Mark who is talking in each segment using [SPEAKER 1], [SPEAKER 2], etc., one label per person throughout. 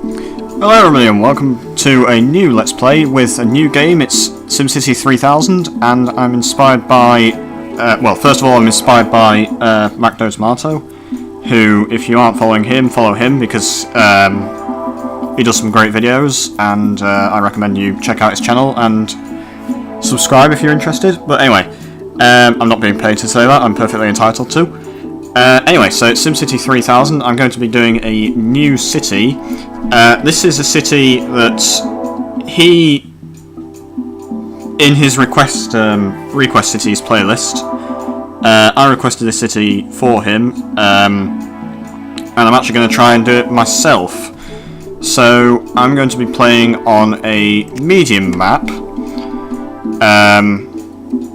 [SPEAKER 1] Hello everybody and welcome to a new Let's Play with a new game. It's SimCity 3000 and I'm inspired by, well, first of all I'm inspired by Macdo Tomato, who, if you aren't following him, follow him because he does some great videos and I recommend you check out his channel and subscribe if you're interested. But anyway, I'm not being paid to say that, I'm perfectly entitled to. Anyway, so it's SimCity 3000. I'm going to be doing a new city. This is a city that he, in his request cities playlist, I requested this city for him, and I'm actually going to try and do it myself. So I'm going to be playing on a medium map,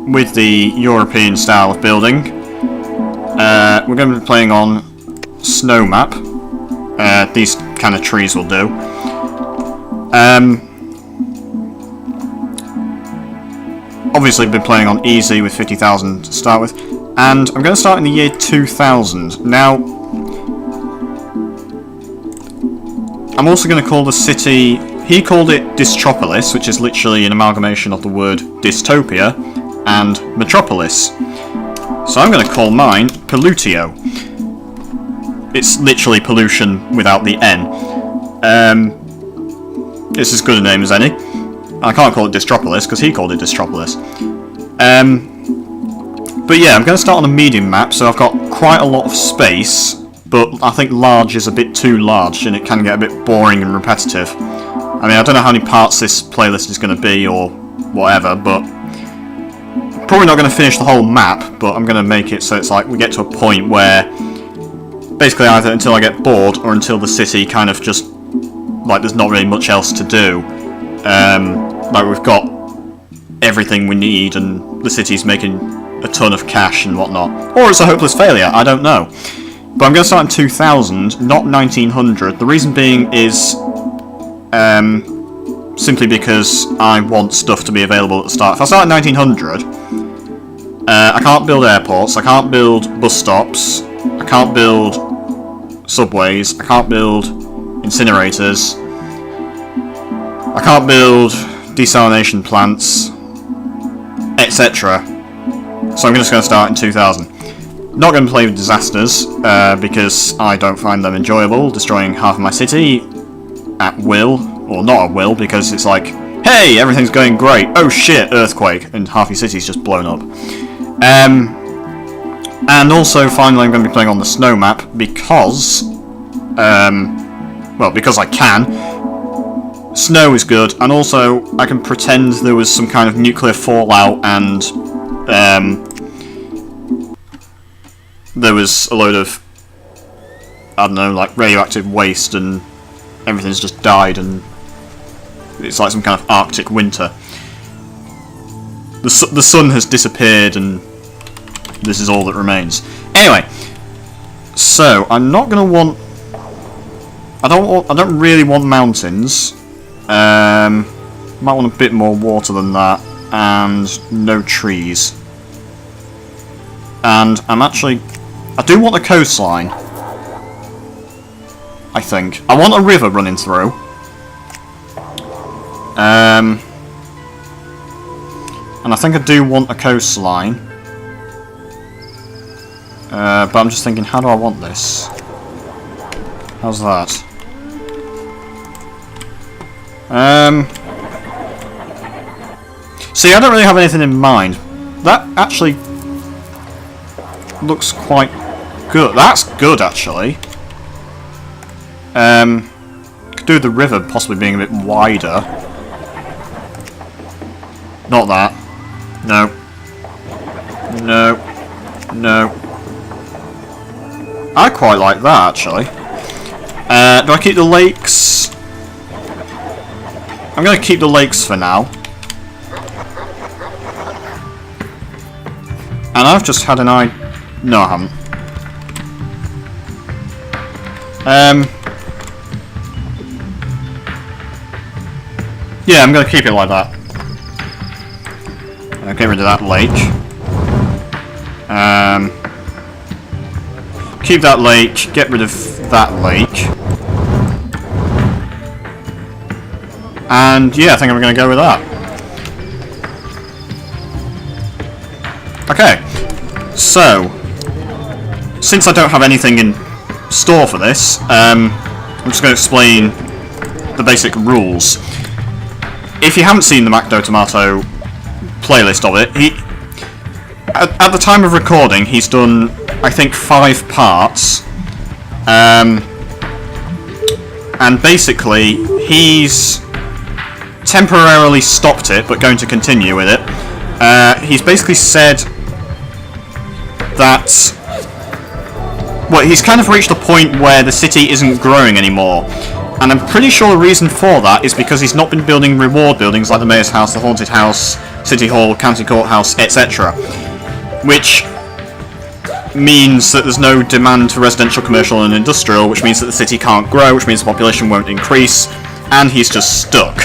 [SPEAKER 1] with the European style of building. We're going to be playing on snow map. These kind of trees will do. Obviously, been playing on easy with 50,000 to start with, and I'm going to start in the year 2000. Now, I'm also going to call the city. He called it Dystropolis, which is literally an amalgamation of the word dystopia and metropolis. So I'm going to call mine Pollutio. It's literally pollution without the N. It's as good a name as any. I can't call it Dystropolis because he called it Dystropolis. But yeah, I'm going to start on a medium map, so I've got quite a lot of space, but I think large is a bit too large and it can get a bit boring and repetitive. I mean, I don't know how many parts this playlist is going to be or whatever, but probably not going to finish the whole map, but I'm going to make it so it's like we get to a point where basically either until I get bored or until the city kind of just, like, there's not really much else to do. Like, we've got everything we need and the city's making a ton of cash and whatnot. Or it's a hopeless failure, I don't know. But I'm going to start in 2000, not 1900. The reason being is simply because I want stuff to be available at the start. If I start in 1900, I can't build airports, I can't build bus stops, I can't build subways, I can't build incinerators, I can't build desalination plants, etc. So I'm just going to start in 2000. Not going to play with disasters, because I don't find them enjoyable, destroying half of my city at will, or not at will, because it's like, hey, everything's going great, oh shit, earthquake, and half your city's just blown up. And also, finally, I'm going to be playing on the snow map because, well, because I can. Snow is good, and also I can pretend there was some kind of nuclear fallout and there was a load of, I don't know, like radioactive waste and everything's just died and it's like some kind of Arctic winter. The sun has disappeared and this is all that remains. Anyway, so I'm not gonna want. I don't really want mountains. Might want a bit more water than that, and no trees. And I do want a coastline. I think I want a river running through. And I think I do want a coastline. But I'm just thinking, how do I want this? How's that? See, I don't really have anything in mind. That actually looks quite good. That's good, actually. Could do the river possibly being a bit wider. Not that. No. No. No. I quite like that, actually. Do I keep the lakes? I'm going to keep the lakes for now. And I've just had an idea. No, I haven't. Yeah, I'm going to keep it like that. I'll get rid of that lake. Keep that lake, get rid of that lake. And yeah, I think I'm going to go with that. Okay, so since I don't have anything in store for this, I'm just going to explain the basic rules. If you haven't seen the Macdo Tomato playlist of it, at the time of recording, he's done, I think, 5 parts. And basically, he's temporarily stopped it, but going to continue with it. He's basically said that, well, he's kind of reached a point where the city isn't growing anymore. And I'm pretty sure the reason for that is because he's not been building reward buildings like the Mayor's House, the Haunted House, City Hall, County Courthouse, etc. Which means that there's no demand for residential, commercial and industrial, which means that the city can't grow, which means the population won't increase, and he's just stuck.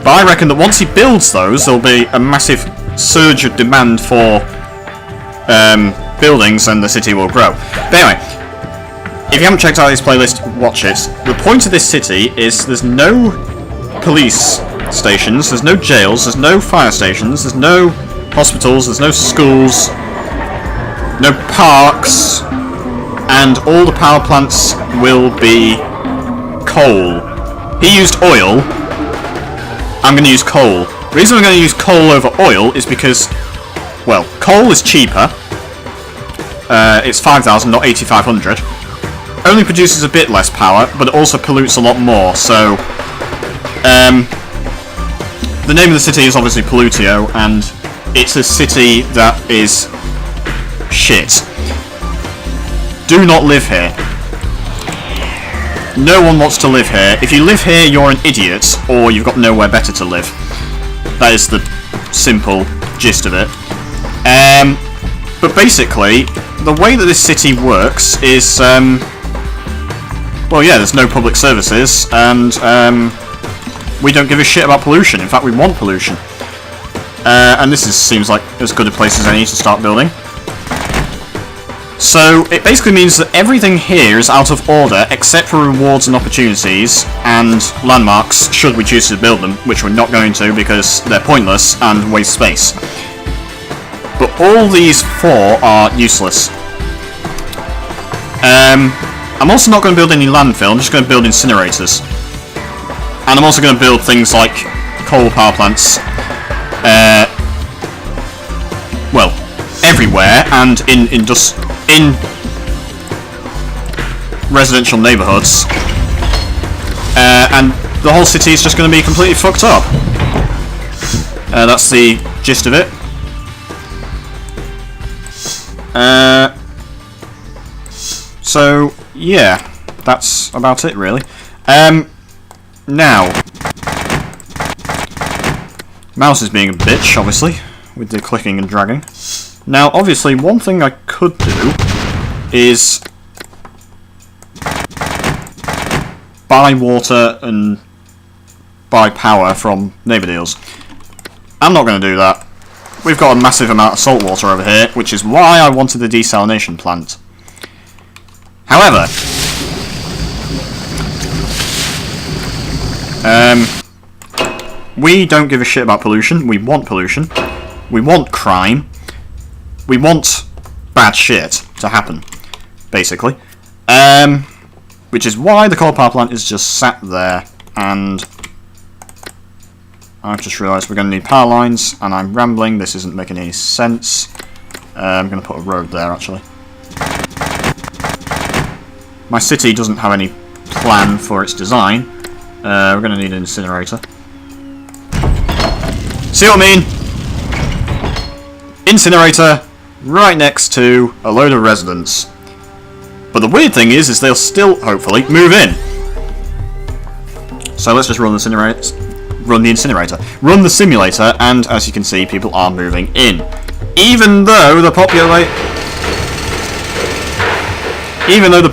[SPEAKER 1] But I reckon that once he builds those, there'll be a massive surge of demand for buildings and the city will grow. But anyway, if you haven't checked out this playlist, watch it. The point of this city is there's no police stations, there's no jails, there's no fire stations, there's no hospitals, there's no schools, no parks, and all the power plants will be coal. He used oil, I'm going to use coal. The reason I'm going to use coal over oil is because, well, coal is cheaper. It's 5,000, not 8,500. Only produces a bit less power, but it also pollutes a lot more, so... the name of the city is obviously Pollutio, and it's a city that is shit. Do not live here. No one wants to live here. If you live here, you're an idiot, or you've got nowhere better to live. That is the simple gist of it. But basically, the way that this city works is, well, yeah, there's no public services, and we don't give a shit about pollution. In fact, we want pollution. And this seems like as good a place as any to start building. So, it basically means that everything here is out of order, except for rewards and opportunities, and landmarks, should we choose to build them, which we're not going to because they're pointless and waste space. But all these 4 are useless. I'm also not going to build any landfill, I'm just going to build incinerators. And I'm also going to build things like coal power plants, well, everywhere, and in residential neighbourhoods. And the whole city is just going to be completely fucked up. That's the gist of it. So, yeah, that's about it, really. Now, mouse is being a bitch, obviously, with the clicking and dragging. Now, obviously, one thing I could do is buy water and buy power from neighbour deals. I'm not going to do that. We've got a massive amount of salt water over here, which is why I wanted the desalination plant. However, we don't give a shit about pollution. We want pollution. We want crime. We want bad shit to happen, basically. Which is why the coal power plant is just sat there, and I've just realised we're going to need power lines, and I'm rambling. This isn't making any sense. I'm going to put a road there, actually. My city doesn't have any plan for its design. We're going to need an incinerator. See what I mean? Incinerator right next to a load of residents. But the weird thing is they'll still, hopefully, move in. So let's just run the incinerator. Run the simulator, and as you can see, people are moving in. Even though the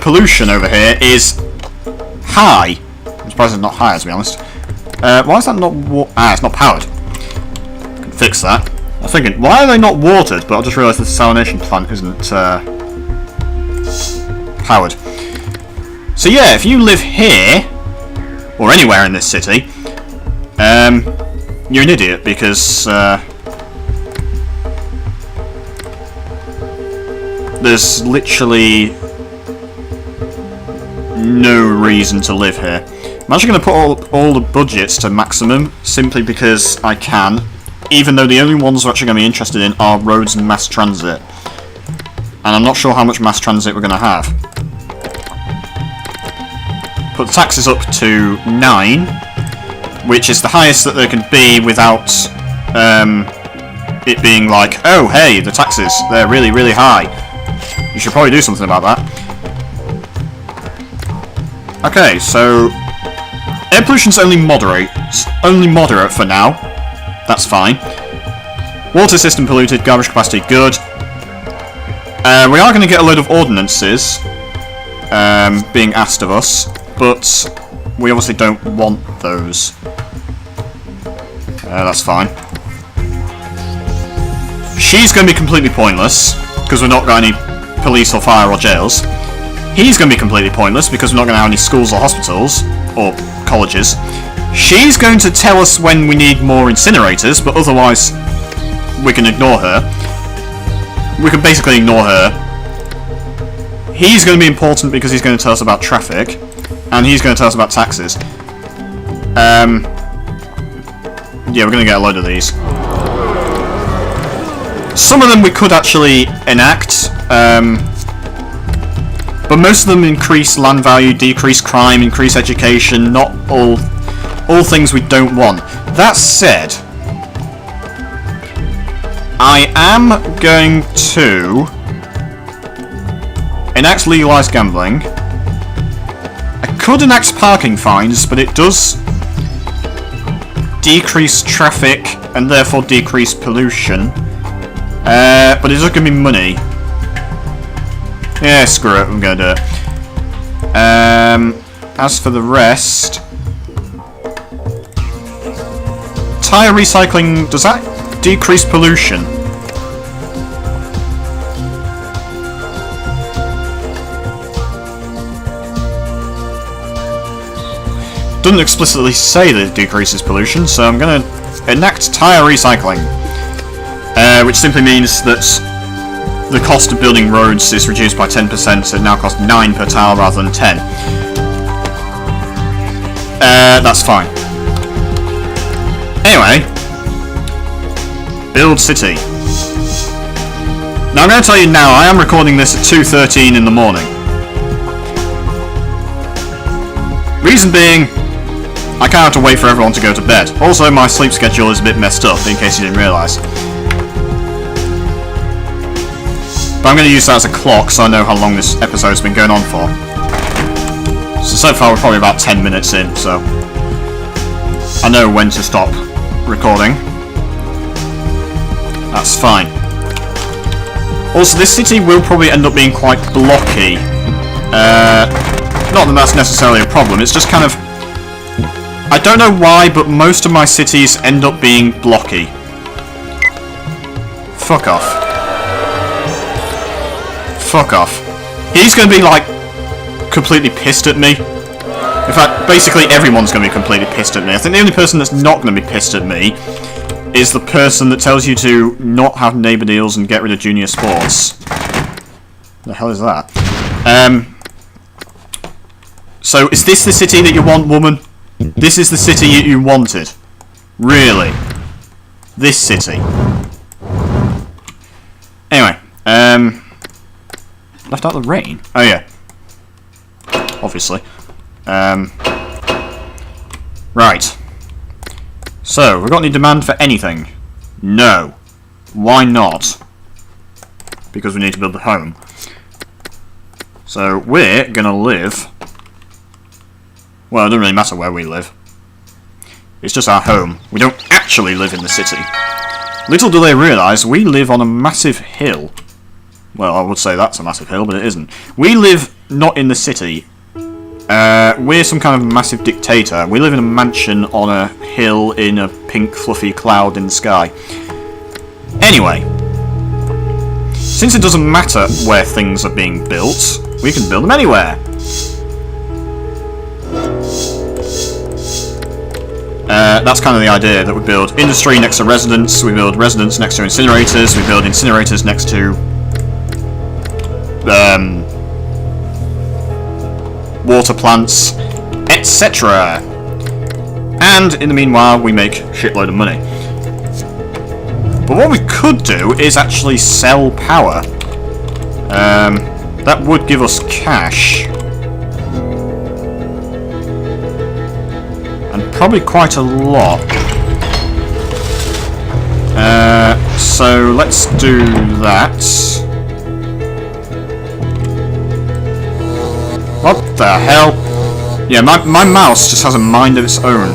[SPEAKER 1] pollution over here is high. I'm surprised it's not higher, to be honest. Why is that not it's not powered. I can fix that. I was thinking, why are they not watered? But I just realised the desalination plant isn't powered. So yeah, if you live here, or anywhere in this city, You're an idiot, because, there's literally no reason to live here. I'm actually going to put all the budgets to maximum, simply because I can, even though the only ones we're actually going to be interested in are roads and mass transit. And I'm not sure how much mass transit we're going to have. Put the taxes up to 9, which is the highest that there can be without it being like, oh hey, the taxes, they're really, really high. You should probably do something about that. Okay, so air pollution's only moderate for now. That's fine. Water system polluted, garbage capacity good. We are going to get a load of ordinances being asked of us, but we obviously don't want those. That's fine. She's going to be completely pointless, because we've not got any police or fire or jails. He's going to be completely pointless, because we're not going to have any schools or hospitals, or colleges. She's going to tell us when we need more incinerators, but otherwise we can ignore her. We can basically ignore her. He's going to be important because he's going to tell us about traffic, and he's going to tell us about taxes. Yeah, we're going to get a load of these. Some of them we could actually enact, but most of them increase land value, decrease crime, increase education, not all things we don't want. That said, I am going to enact legalised gambling. I could enact parking fines, but it does decrease traffic and therefore decrease pollution. But it's not going to be money. Yeah, screw it, I'm going to do it. As for the rest... Tyre recycling, does that decrease pollution? Doesn't explicitly say that it decreases pollution, so I'm going to enact tyre recycling. Which simply means that the cost of building roads is reduced by 10%, so it now costs 9 per tile rather than 10. That's fine. Anyway, build city. Now I'm going to tell you now, I am recording this at 2:13 in the morning. Reason being, I can't have to wait for everyone to go to bed. Also, my sleep schedule is a bit messed up, in case you didn't realise. But I'm going to use that as a clock so I know how long this episode's been going on for. So far we're probably about 10 minutes in, so I know when to stop recording. That's fine. Also, this city will probably end up being quite blocky. Not that that's necessarily a problem, it's just kind of... I don't know why, but most of my cities end up being blocky. Fuck off. Fuck off. He's going to be, like, completely pissed at me. In fact, basically everyone's going to be completely pissed at me. I think the only person that's not going to be pissed at me is the person that tells you to not have neighbour deals and get rid of junior sports. The hell is that? So, is this the city that you want, woman? This is the city you wanted? Really? This city? Anyway, left out the rain? Oh yeah. Obviously. Right. So, we got any demand for anything? No. Why not? Because we need to build a home. So, we're gonna live... Well, it doesn't really matter where we live. It's just our home. We don't actually live in the city. Little do they realise, we live on a massive hill. Well, I would say that's a massive hill, but it isn't. We live not in the city. We're some kind of massive dictator. We live in a mansion on a hill in a pink fluffy cloud in the sky. Anyway, since it doesn't matter where things are being built, we can build them anywhere. That's kind of the idea, that we build industry next to residence, we build residence next to incinerators, we build incinerators next to water plants, etc. And in the meanwhile, we make a shitload of money. But what we could do is actually sell power. That would give us cash. And probably quite a lot. So let's do that. What the hell? Yeah, my mouse just has a mind of its own.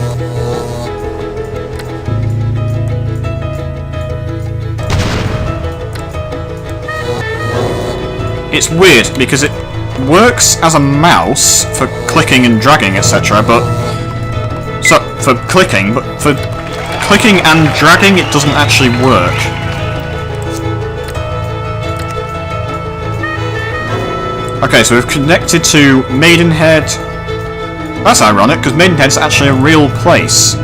[SPEAKER 1] It's weird, because it works as a mouse for clicking and dragging, etc., but... So, for clicking, but for clicking and dragging, it doesn't actually work. Okay, so we've connected to Maidenhead. That's ironic, because Maidenhead's actually a real place.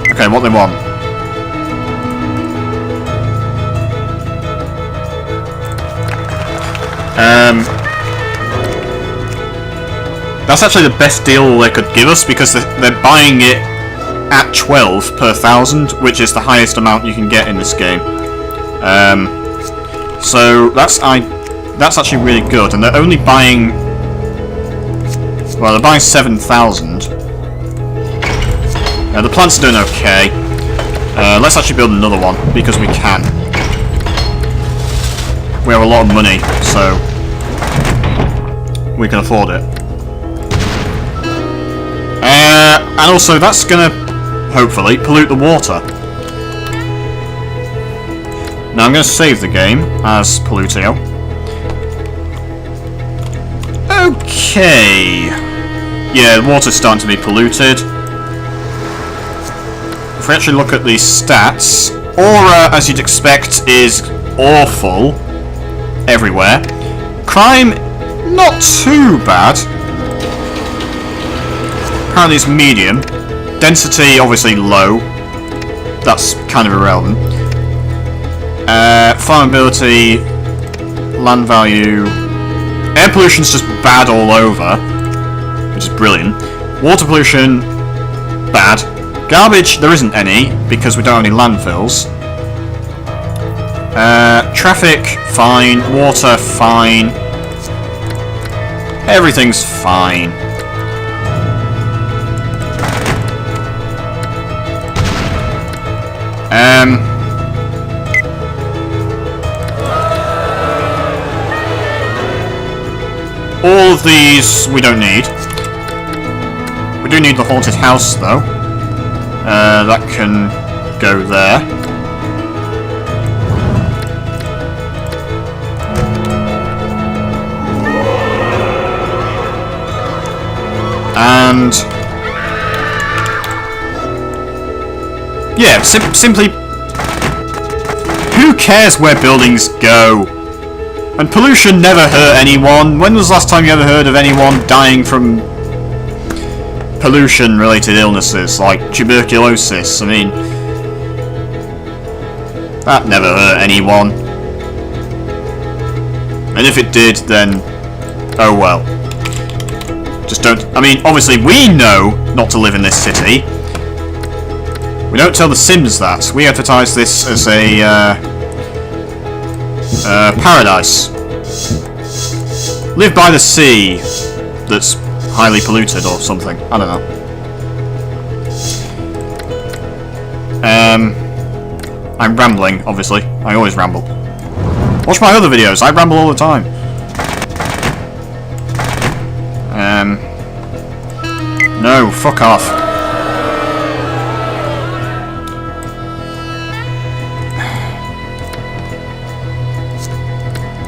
[SPEAKER 1] Okay, what they want. That's actually the best deal they could give us, because they're buying it at 12 per 1,000, which is the highest amount you can get in this game. So that's actually really good, and they're only buying... Well, they're buying 7,000. The plants are doing okay. Let's actually build another one, because we can. We have a lot of money, so we can afford it. And also, that's gonna, hopefully, pollute the water. Now I'm gonna save the game as Pollutio. Okay. Yeah, the water's starting to be polluted. If we actually look at the stats, Aura, as you'd expect, is awful everywhere. Crime, not too bad. Apparently it's medium. Density, obviously low. That's kind of irrelevant. Farmability, land value. Air pollution's just bad all over, which is brilliant. Water pollution, bad. Garbage, there isn't any, because we don't have any landfills. Traffic, fine. Water, fine. Everything's fine. All of these we don't need. We do need the haunted house, though. That can go there. And... yeah, simply... who cares where buildings go? And pollution never hurt anyone. When was the last time you ever heard of anyone dying from pollution-related illnesses, like tuberculosis? I mean, that never hurt anyone. And if it did, then, oh well. Just don't... I mean, obviously we know not to live in this city. We don't tell the Sims that. We advertise this as a, paradise. Live by the sea that's highly polluted or something. I don't know. I'm rambling, obviously. I always ramble. Watch my other videos. I ramble all the time. No, fuck off.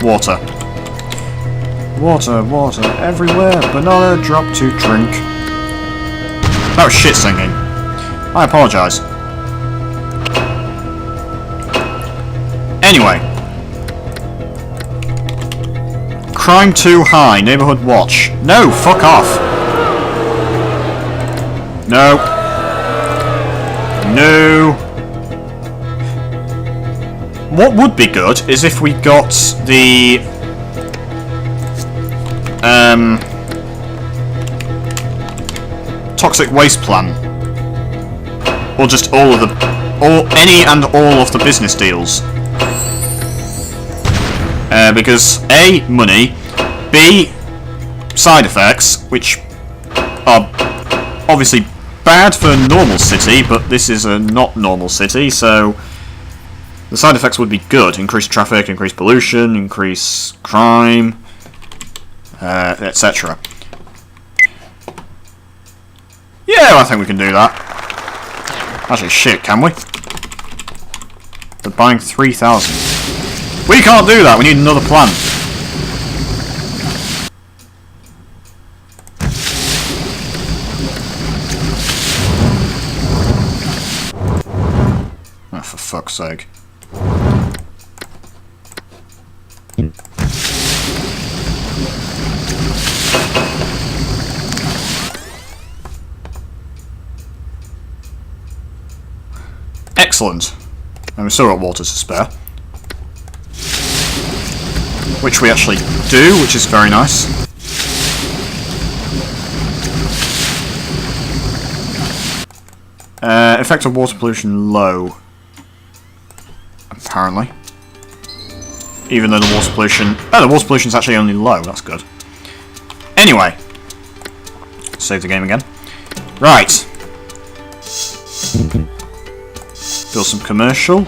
[SPEAKER 1] Water. Water, water, everywhere. Banana drop to drink. That was shit singing. I apologise. Anyway. Crime too high. Neighbourhood watch. No, fuck off. No. No. What would be good is if we got the toxic waste plan, or just all of the, or any and all of the business deals. Because A, money, B, side effects, which are obviously bad for a normal city, but this is a not normal city, so the side effects would be good. Increase traffic, increase pollution, increase crime, etc. Yeah, I think we can do that. Actually, shit, can we? They're buying 3,000. We can't do that, we need another plan. Oh, for fuck's sake. Excellent. And we've still got water to spare. Which we actually do, which is very nice. Effect of water pollution low. Apparently. Even though the water pollution... Oh, the water pollution is actually only low, that's good. Anyway. Save the game again. Right. Build some commercial.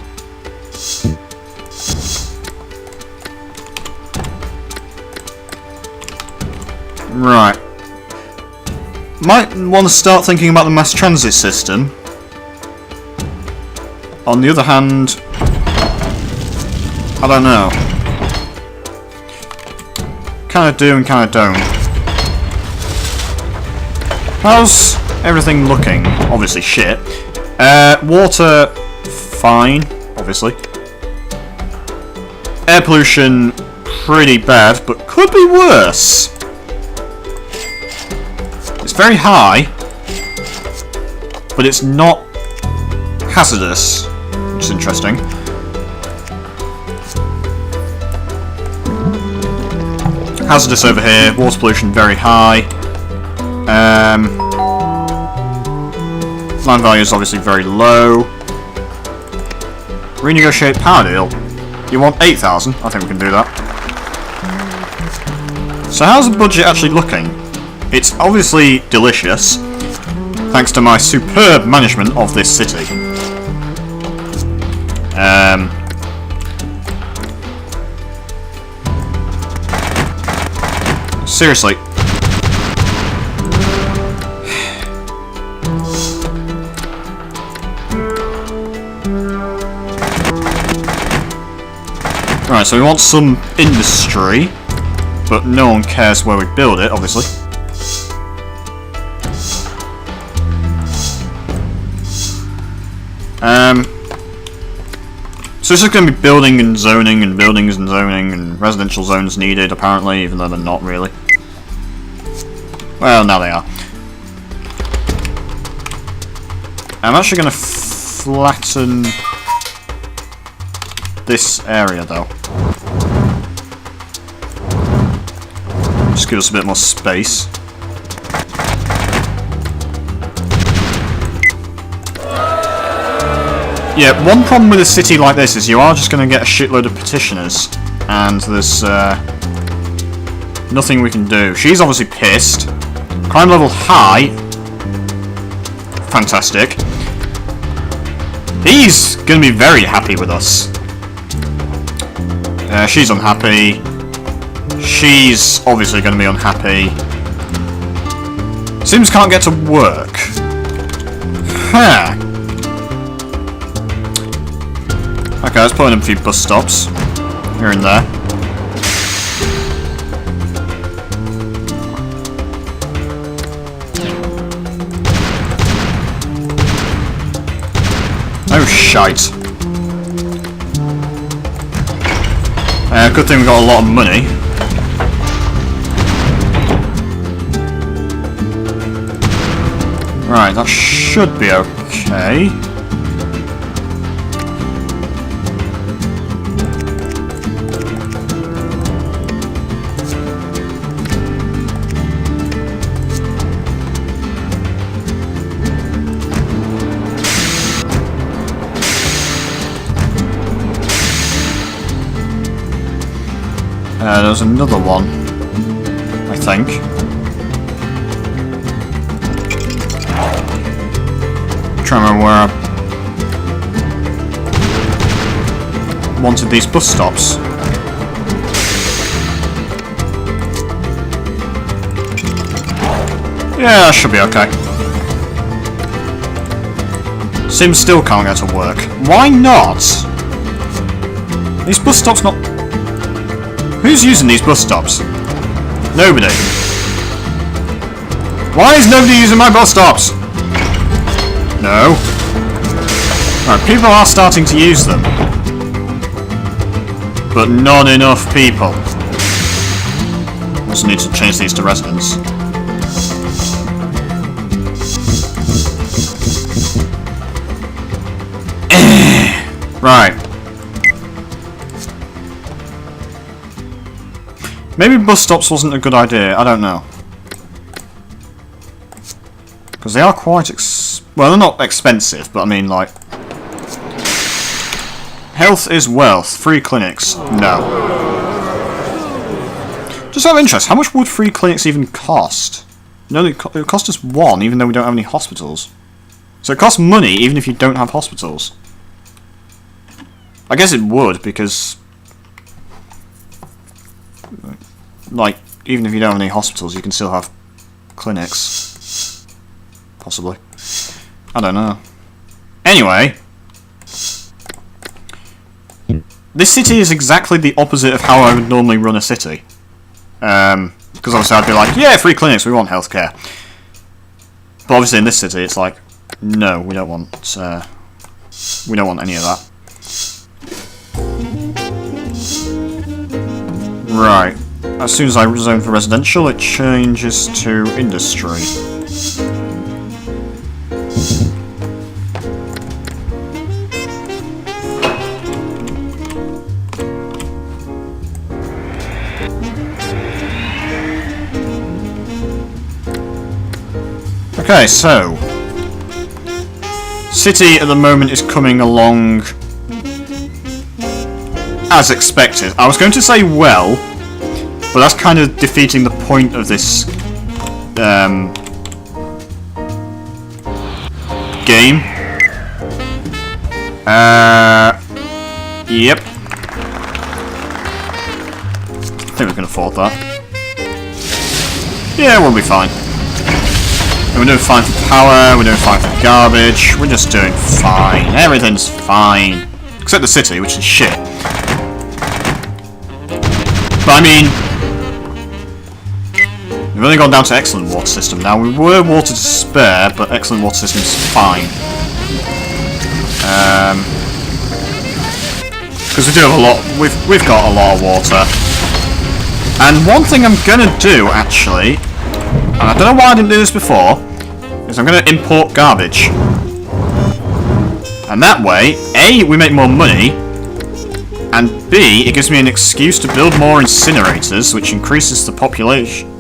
[SPEAKER 1] Right. Might want to start thinking about the mass transit system. On the other hand, I don't know. Kind of do and kind of don't. How's everything looking? Obviously shit. Water, fine, obviously. Air pollution, pretty bad, but could be worse. It's very high, but it's not hazardous, which is interesting. Hazardous over here, water pollution very high. Land value is obviously very low. Renegotiate power deal. You want 8,000? I think we can do that. So how's the budget actually looking? It's obviously delicious, thanks to my superb management of this city. Seriously. Right, so we want some industry, but no one cares where we build it, obviously. So it's just going to be building and zoning and buildings and zoning and residential zones needed, apparently, even though they're not really. Well, now they are. I'm actually going to flatten this area, though. Just give us a bit more space. Yeah, one problem with a city like this is you are just going to get a shitload of petitioners, and there's nothing we can do. She's obviously pissed. Crime level high. Fantastic. He's going to be very happy with us. She's unhappy. She's obviously going to be unhappy. Sims can't get to work. Huh. Okay, let's put in a few bus stops. Here and there. Oh, shite. Good thing we got a lot of money. Right, that should be okay. There's another one, I think. I'm trying to remember where I wanted these bus stops. Yeah, that should be okay. Sims still can't get to work. Why not? These bus stops not... Who's using these bus stops? Nobody. Why is nobody using my bus stops? No. Right, people are starting to use them. But not enough people. Also need to change these to residents. Right. Maybe bus stops wasn't a good idea, I don't know. Because they are quite well, they're not expensive, but I mean, like... Health is wealth. Free clinics. No. Just out of interest, how much would free clinics even cost? No, it would cost us 1, even though we don't have any hospitals. So it costs money, even if you don't have hospitals. I guess it would, because... Like, even if you don't have any hospitals, you can still have clinics. Possibly. I don't know. Anyway. This city is exactly the opposite of how I would normally run a city. Because obviously I'd be like, yeah, free clinics, we want healthcare. But obviously in this city it's like, no, we don't want any of that. Right. As soon as I zone for residential, it changes to industry. Okay, so... City at the moment is coming along... as expected. I was going to say well... But that's kind of defeating the point of this game. Yep. I think we can afford that. Yeah, we'll be fine. And we're doing fine for power, we're doing fine for garbage, we're just doing fine. Everything's fine. Except the city, which is shit. But I mean... We've only gone down to excellent water system now. We were water to spare, but excellent water system's fine. Because we do have a lot. We've got a lot of water. And one thing I'm gonna do actually, and I don't know why I didn't do this before, is I'm gonna import garbage. And that way, A, we make more money, and B, it gives me an excuse to build more incinerators, which increases the pollution.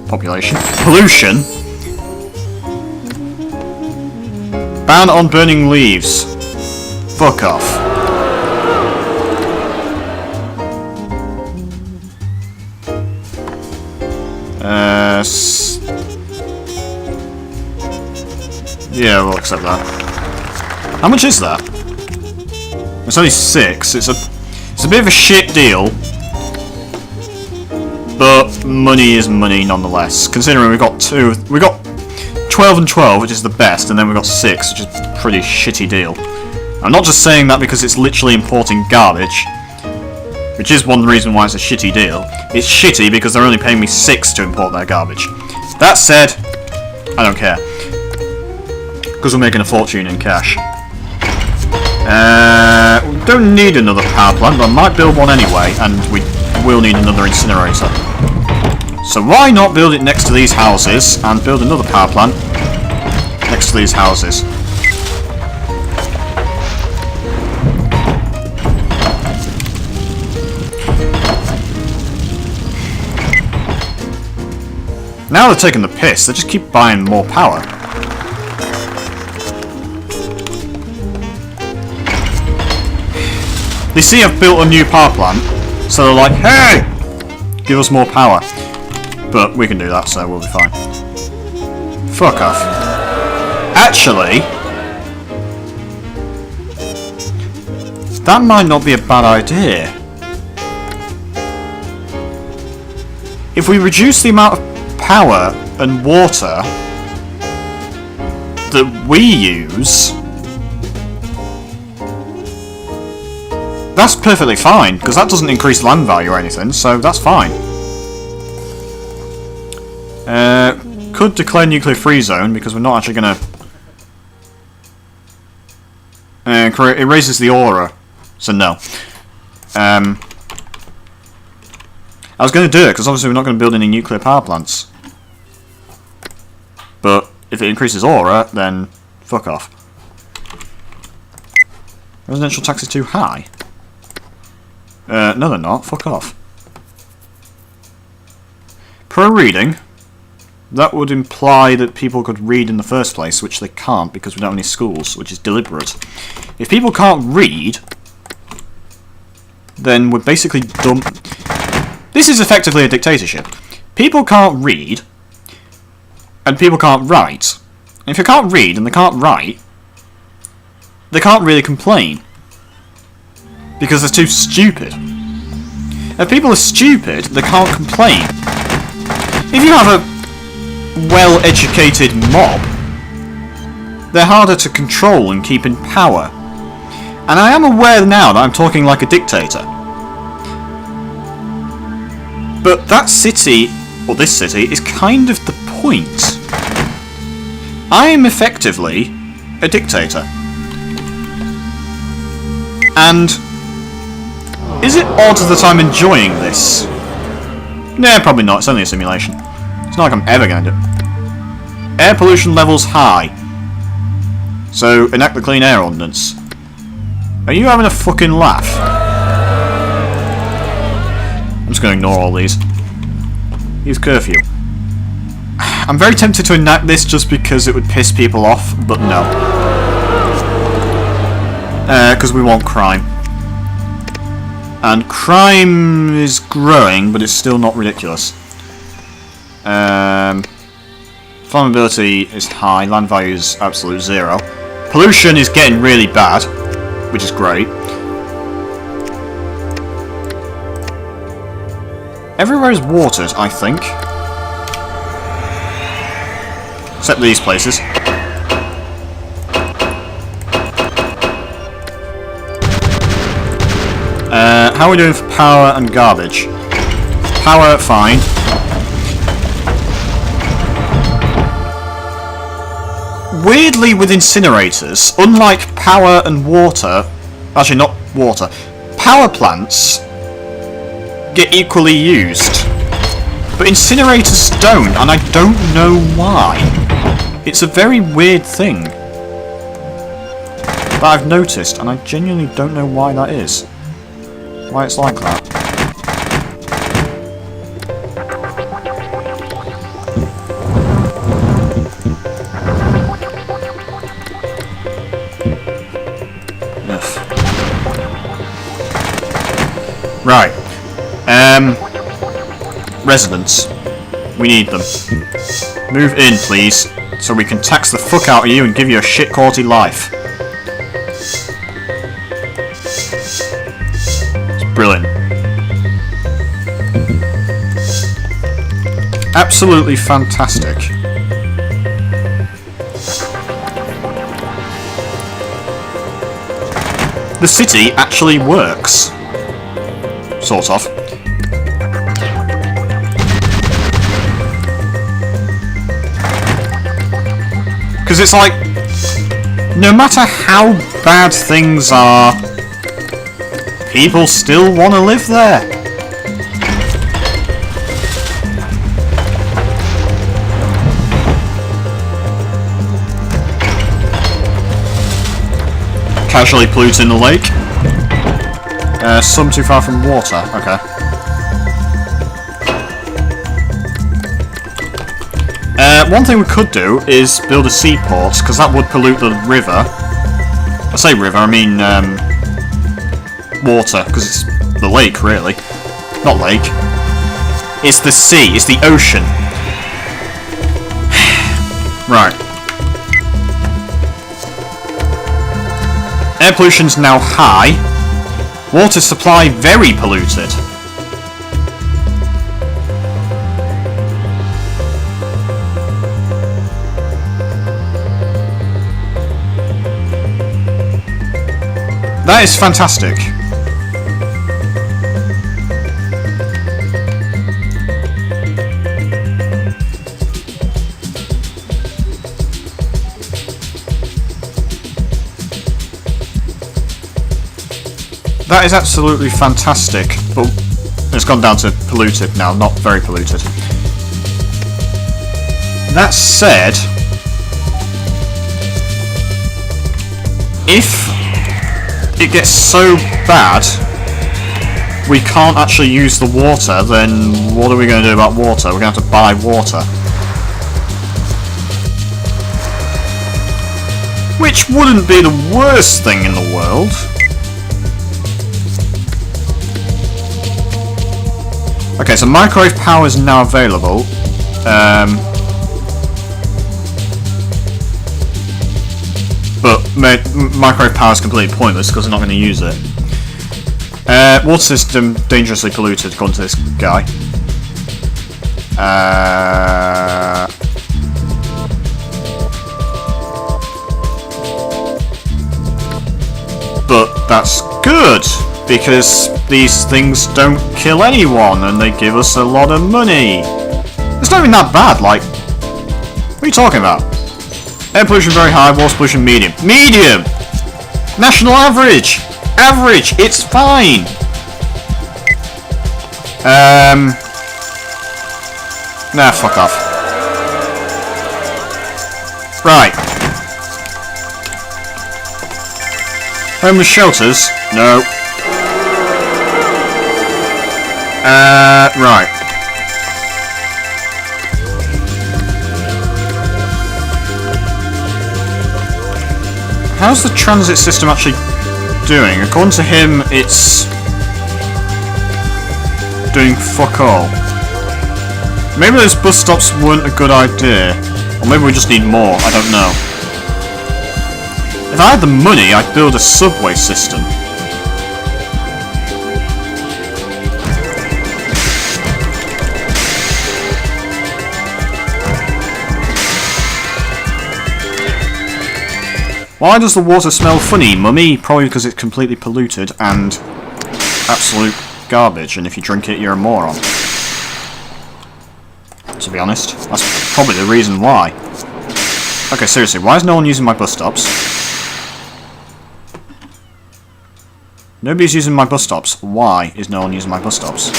[SPEAKER 1] Ban on burning leaves. Fuck off. Yeah, we'll accept that. How much is that? It's only 6. It's a bit of a shit deal. But money is money nonetheless. Considering we got 12 and 12, which is the best, and then we got 6, which is a pretty shitty deal. I'm not just saying that because it's literally importing garbage, which is one reason why it's a shitty deal. It's shitty because they're only paying me 6 to import their garbage. That said, I don't care. Because we're making a fortune in cash. We don't need another power plant, but I might build one anyway, and we will need another incinerator. So why not build it next to these houses and build another power plant next to these houses? Now they're taking the piss, they just keep buying more power. They see I've built a new power plant, so they're like, hey! give us more power. But we can do that, so we'll be fine. Fuck off. Actually, that might not be a bad idea. If we reduce the amount of power and water that we use, that's perfectly fine, because that doesn't increase land value or anything, so that's fine. Could declare nuclear free zone, because we're not actually going to... it raises the aura, so no. I was going to do it, because obviously we're not going to build any nuclear power plants. But if it increases aura, then fuck off. Residential tax is too high. No they're not, fuck off. Pro reading. That would imply that people could read in the first place, which they can't because we don't have any schools, which is deliberate. If people can't read, then we're basically dumb. This is effectively a dictatorship. People can't read, and people can't write. And if they can't read and they can't write, they can't really complain. Because they're too stupid. If people are stupid, they can't complain. If you have a well-educated mob, they're harder to control and keep in power. And I am aware now that I'm talking like a dictator. But that city, or this city, is kind of the point. I am effectively a dictator. And is it odd that I'm enjoying this? Nah, probably not. It's only a simulation. It's not like I'm ever going to do it. Air pollution levels high. So, enact the Clean Air Ordinance. Are you having a fucking laugh? I'm just going to ignore all these. Use curfew. I'm very tempted to enact this just because it would piss people off, but no. Because we want crime. And crime is growing, but it's still not ridiculous. Flammability is high, land value is absolute 0. Pollution is getting really bad, which is great. Everywhere is watered, I think. Except these places. How are we doing for power and garbage? Power, fine. Weirdly, with incinerators, unlike power and water... Actually, not water. Power plants get equally used. But incinerators don't, and I don't know why. It's a very weird thing that I've noticed, and I genuinely don't know why that is. Why it's like that. Ugh. Right. Residents. We need them. Move in, please, so we can tax the fuck out of you and give you a shit quality life. Brilliant. Absolutely fantastic. The city actually works. Sort of. Because it's like, no matter how bad things are, people still want to live there. Casually polluting the lake. Some too far from water. Okay. One thing we could do is build a seaport, because that would pollute the river. I say river, I mean water, because it's the lake, really. Not lake. It's the sea. It's the ocean. Right. Air pollution's now high. Water supply very polluted. That is fantastic. That is absolutely fantastic, but it's gone down to polluted now, not very polluted. That said, if it gets so bad we can't actually use the water, then what are we going to do about water? We're going to have to buy water. Which wouldn't be the worst thing in the world. Okay, so microwave power is now available. But microwave power is completely pointless because I'm not going to use it. Water system dangerously polluted, according to this guy. But that's good, because these things don't kill anyone and they give us a lot of money. It's not even that bad, like... What are you talking about? Air pollution very high, water pollution medium. Medium! National average! Average! It's fine! Nah, fuck off. Right. Homeless shelters? No. Right. How's the transit system actually doing? According to him, it's doing fuck all. Maybe those bus stops weren't a good idea. Or maybe we just need more, I don't know. If I had the money, I'd build a subway system. Why does the water smell funny, mummy? Probably because it's completely polluted and absolute garbage, and if you drink it, you're a moron. To be honest, that's probably the reason why. Okay, seriously, why is no one using my bus stops? Nobody's using my bus stops. Why is no one using my bus stops?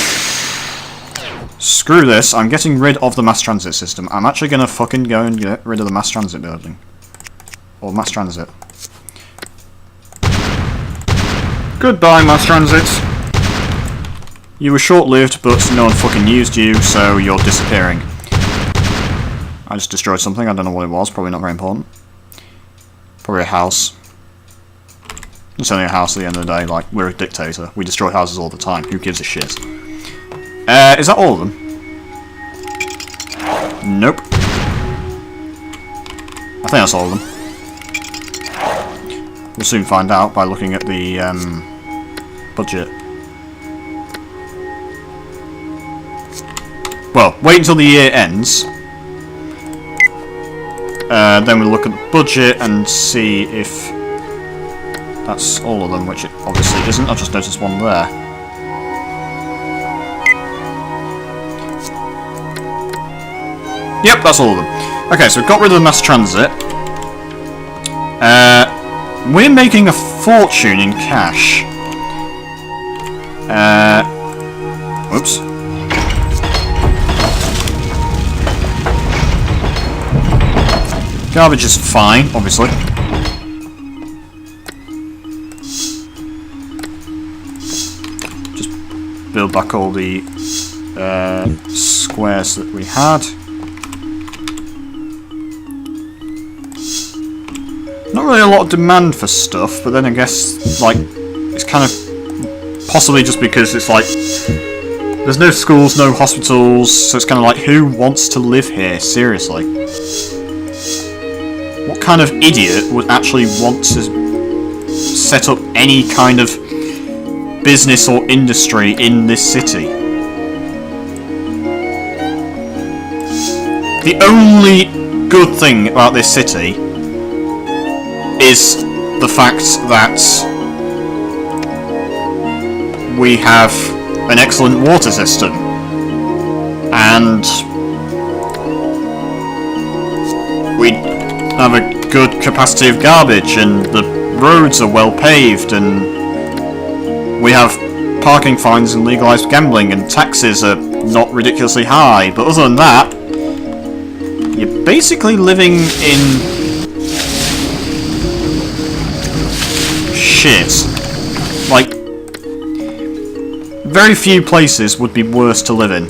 [SPEAKER 1] Screw this, I'm getting rid of the mass transit system. I'm actually gonna fucking go and get rid of the mass transit building. Or mass transit. Goodbye, mass transit. You were short-lived, but no one fucking used you, so you're disappearing. I just destroyed something, I don't know what it was, probably not very important. Probably a house. It's only a house at the end of the day, like, we're a dictator. We destroy houses all the time, who gives a shit? Is that all of them? Nope. I think that's all of them. We'll soon find out by looking at the budget. Well, wait until the year ends. Then we'll look at the budget and see if that's all of them, which it obviously isn't. I've just noticed one there. Yep, that's all of them. Okay, so we've got rid of the mass transit. We're making a fortune in cash. Whoops. Garbage is fine, obviously. Just build back all the squares that we had. Not really a lot of demand for stuff, but then I guess, like, it's kind of possibly just because it's like There's no schools, no hospitals, so it's kind of like, who wants to live here? Seriously. What kind of idiot would actually want to set up any kind of business or industry in this city? The only good thing about this city is the fact that we have an excellent water system, and we have a good capacity of garbage, and the roads are well paved, and we have parking fines and legalised gambling, and taxes are not ridiculously high. But other than that, you're basically living in shit. Like, very few places would be worse to live in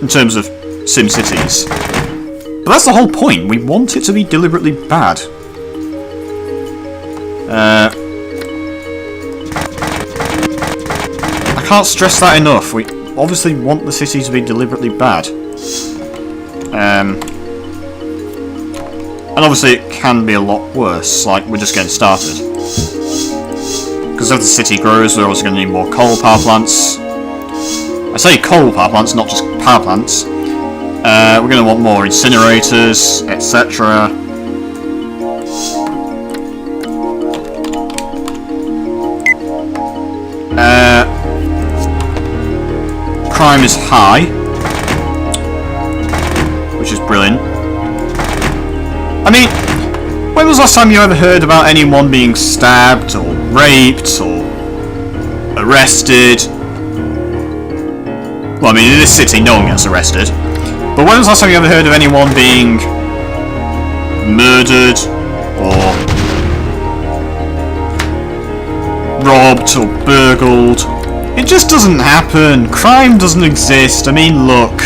[SPEAKER 1] terms of SimCities. But that's the whole point. We want it to be deliberately bad. I can't stress that enough. We obviously want the city to be deliberately bad. And obviously it can be a lot worse, like we're just getting started. Because as the city grows, we're also going to need more coal power plants. I say coal power plants, not just power plants. We're going to want more incinerators, etc. Crime is high, which is brilliant. I mean, when was the last time you ever heard about anyone being stabbed, or raped, or arrested? Well, I mean, in this city, no one gets arrested. But when was the last time you ever heard of anyone being murdered, or robbed, or burgled? It just doesn't happen. Crime doesn't exist. I mean, look.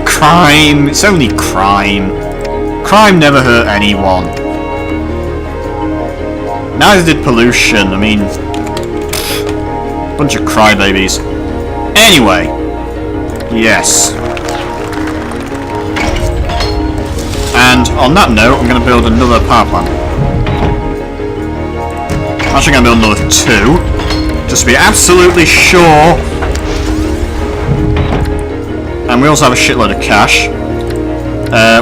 [SPEAKER 1] Crime. It's only crime. Crime never hurt anyone. Neither did pollution. I mean, bunch of crybabies. Anyway, yes. And on that note, I'm going to build another power plant. I'm actually going to build another 2, just to be absolutely sure. And we also have a shitload of cash.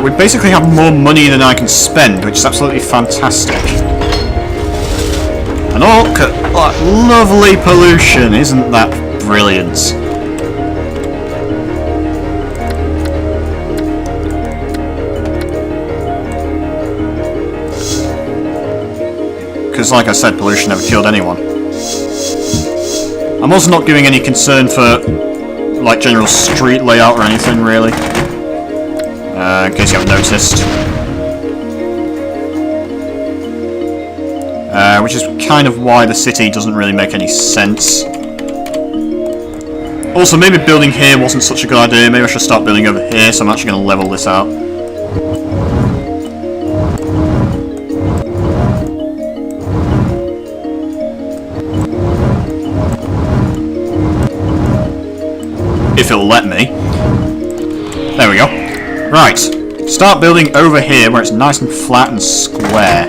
[SPEAKER 1] We basically have more money than I can spend, which is absolutely fantastic. And oh, look at that lovely pollution, isn't that brilliant? Because, like I said, pollution never killed anyone. I'm also not giving any concern for, like, general street layout or anything, really. In case you haven't noticed. Which is kind of why the city doesn't really make any sense. Also, maybe building here wasn't such a good idea. Maybe I should start building over here, so I'm actually going to level this out. If it'll let me. There we go. Right. Start building over here where it's nice and flat and square.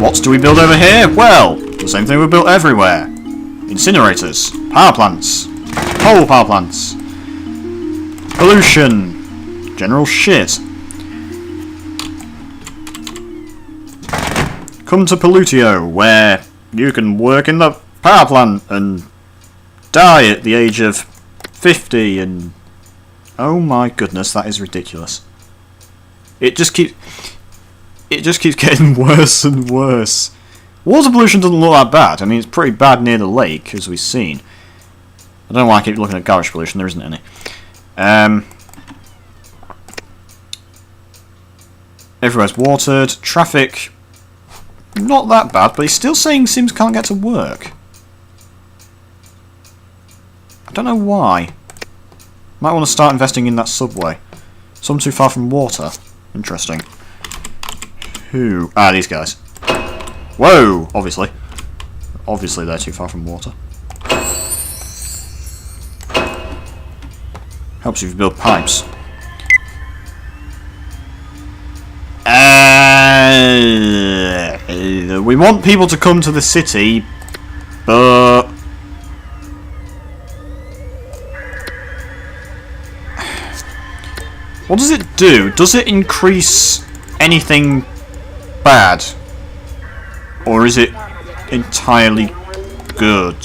[SPEAKER 1] What do we build over here? Well, the same thing we built everywhere. Incinerators, power plants, coal power plants, pollution, general shit. Come to Pollutio, where you can work in the power plant and die at the age of 50 and... Oh my goodness, that is ridiculous. It just keeps getting worse and worse. Water pollution doesn't look that bad. I mean, it's pretty bad near the lake, as we've seen. I don't know why I keep looking at garbage pollution, there isn't any. Everywhere's watered. Traffic, not that bad, but he's still saying Sims can't get to work. I don't know why. Might want to start investing in that subway. Some too far from water. Interesting. Who? Ah, these guys. Whoa! Obviously. Obviously they're too far from water. Helps you if you build pipes. We want people to come to the city, but... What does it do? Does it increase anything bad? Or is it entirely good?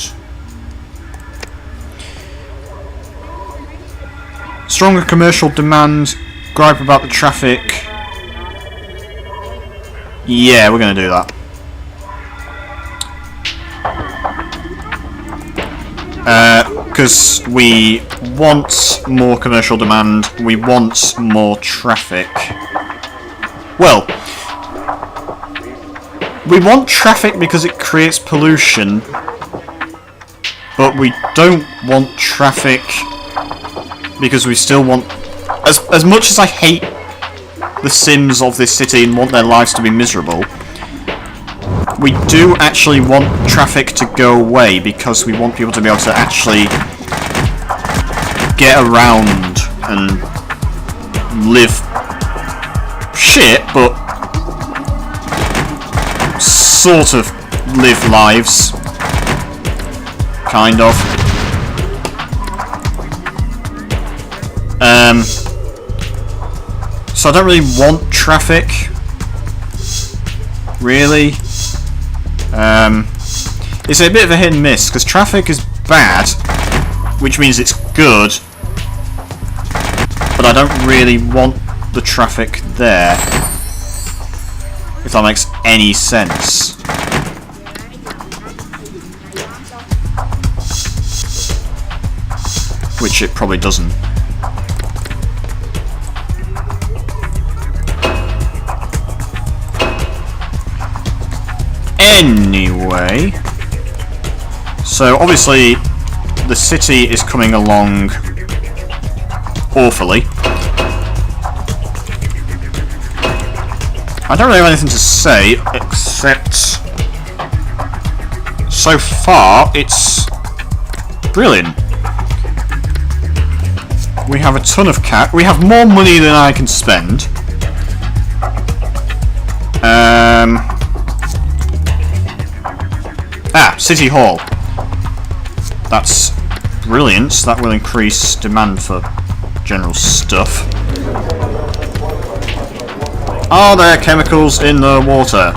[SPEAKER 1] Stronger commercial demand, gripe about the traffic. Yeah, we're going to do that. Because we want more commercial demand, we want more traffic. Well, we want traffic because it creates pollution, but we don't want traffic because we still want... As much as I hate the Sims of this city and want their lives to be miserable, we do actually want traffic to go away because we want people to be able to actually get around and live shit, but sort of live lives. Kind of. So I don't really want traffic. Really. It's a bit of a hit and miss, because traffic is bad, which means it's good, but I don't really want the traffic there, if that makes any sense. Which it probably doesn't. Anyway, so obviously the city is coming along awfully. I don't really have anything to say except so far it's brilliant. We have a ton of cash. We have more money than I can spend. City Hall. That's brilliant. That will increase demand for general stuff. Are there chemicals in the water?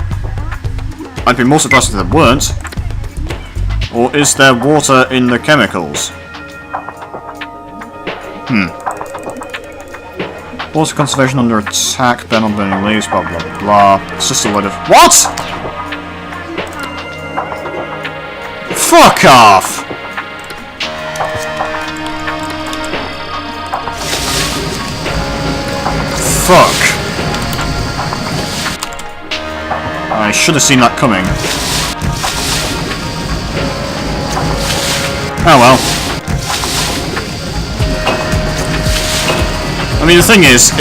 [SPEAKER 1] I'd be more surprised if there weren't. Or is there water in the chemicals? Water conservation under attack, ban on burning leaves, blah blah blah. It's just a load of... What?! Fuck off! Fuck. I should have seen that coming. Oh well. I mean, the thing is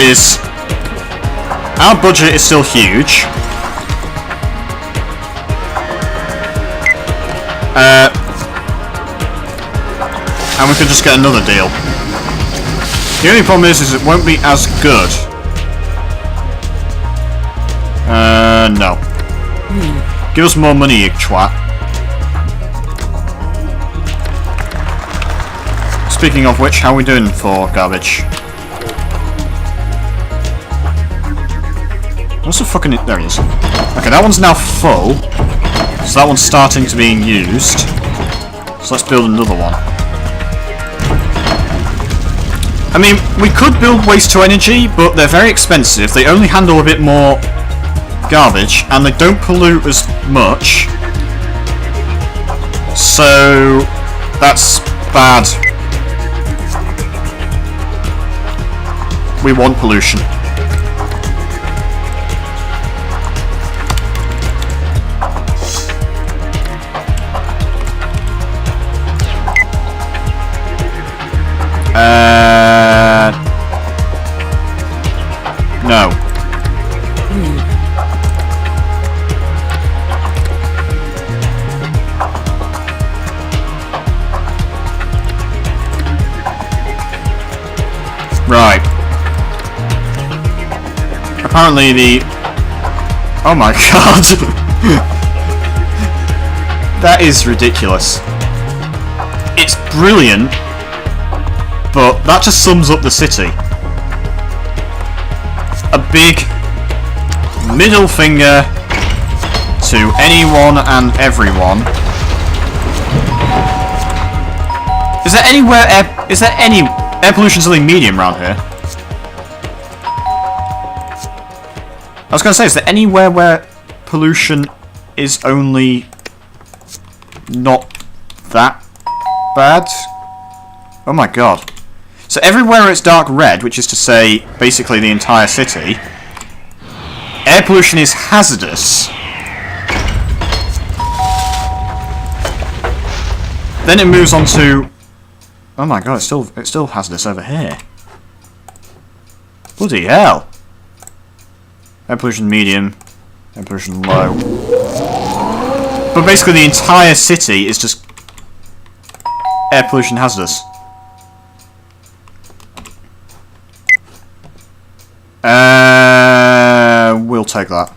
[SPEAKER 1] our budget is still huge. And we could just get another deal. The only problem is it won't be as good. No. Give us more money, you twat. Speaking of which, how are we doing for garbage? What's the fucking... There he is. Okay, that one's now full. So that one's starting to being used. So let's build another one. I mean, we could build waste to energy, but they're very expensive. They only handle a bit more garbage, and they don't pollute as much. So that's bad. We want pollution. No. Right. Apparently the... Oh my god! That is ridiculous. It's brilliant, but that just sums up the city. A big middle finger to anyone and everyone. Is there anywhere is there any air pollution something medium around here? I was going to say, is there anywhere where pollution is only not that bad? Oh my god. So everywhere it's dark red, which is to say basically the entire city, air pollution is hazardous. Then it moves on to... Oh my god, it's still hazardous over here. Bloody hell. Air pollution medium, air pollution low. But basically the entire city is just air pollution hazardous. We'll take that.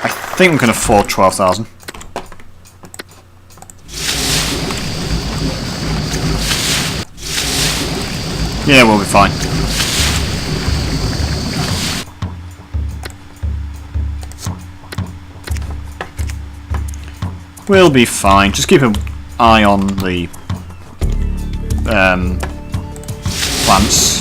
[SPEAKER 1] I think we can afford 12,000. Yeah, we'll be fine. We'll be fine. Just keep an eye on the plants.